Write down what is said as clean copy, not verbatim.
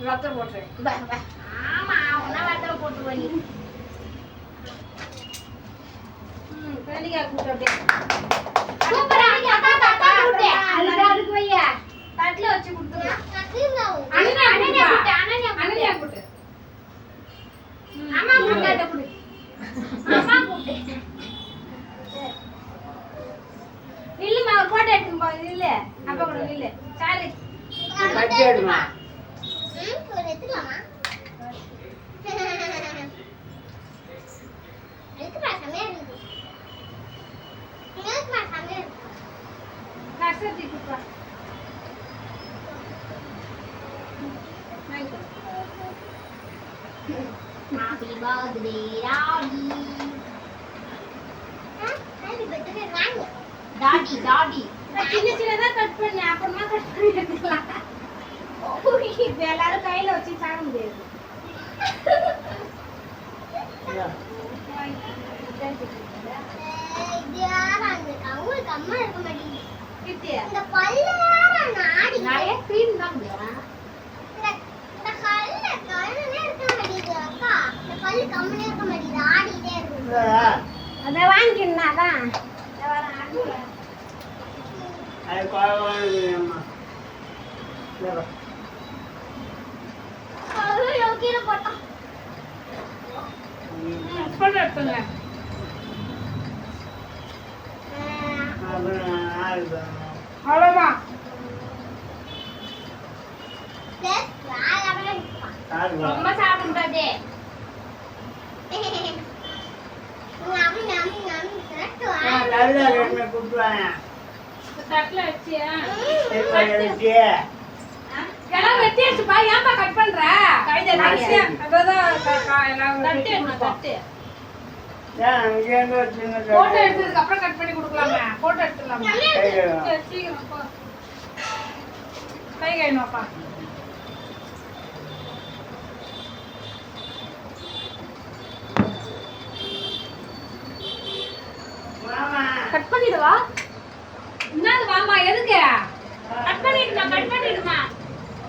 வத்தல் போட்டுறேன். ஆமா உன்ன வத்தல் போட்டு வை. கண்டிக்கா கூட்டு அப்படியே சூப்பரா அக்கா தட்டா கூட்டு. அதுக்கு வையா. தட்டுல வச்சு கொடுத்துரு. அனன்யா கூட்டு. அம்மா கூட்டு கூடு. அம்மா கூட்டு. நில்லுமா ஒரு போட்டோ எடுத்துன்னு போ. நில்லு அப்பா கூட நில்லு. சாலு பச்சை எடுமா. ஒரு எடுத்துலாமா? இருக்குடா சமையா இருக்கு. இருக்குடா சமையா இருக்கு. கஷ்டத்தை கூப்பா. Happy birthday Daddy. Happy birthday Rani. Daddy. சின்ன சின்னதா கட் பண்ணி அப்புறமா கட் பண்ணி எடுத்துக்கலாம். இது எல்லாரும் கையில வச்சு சாப்பிட முடியாது. இது யாராங்க அவங்களுக்கு அம்மா இருக்க மாட்டேங்குது. கிட்டியா இந்த பல்ல நாடி நிறைய க்ரீம் தான் முடியும். இந்த கல்லுனே இருக்க மாட்டேங்குது அக்கா. இந்த பல்லு கம்முனே இருக்க மாட்டேங்குது ஆடிட்டே இருக்கு. அதை வாங்கிக்கணும் அதான். அது கோவமா. ஐயோ கீழே போட்டா. போட்டோ எடுத்துங்க. அவ்வளோதான். ரொம்ப சாப்பிடாதே. தட்டுல வச்சியா? கூப்பிடுவாங்க. எல்லாம் வெட்டியாச்சுப்பா. ஏன்பா கட் பண்ற? போட்டோ எடுத்ததுக்கு அப்புறம் கட் பண்ணி கொடுக்கலாமே. போட்டோ எடுத்துடலாமா? சீக்கிரம் போ. கை கழுவினோப்பா. கட் பண்ணிடுவா. என்னது வாமா? எதுக்கு கட் பண்ணிடுமா?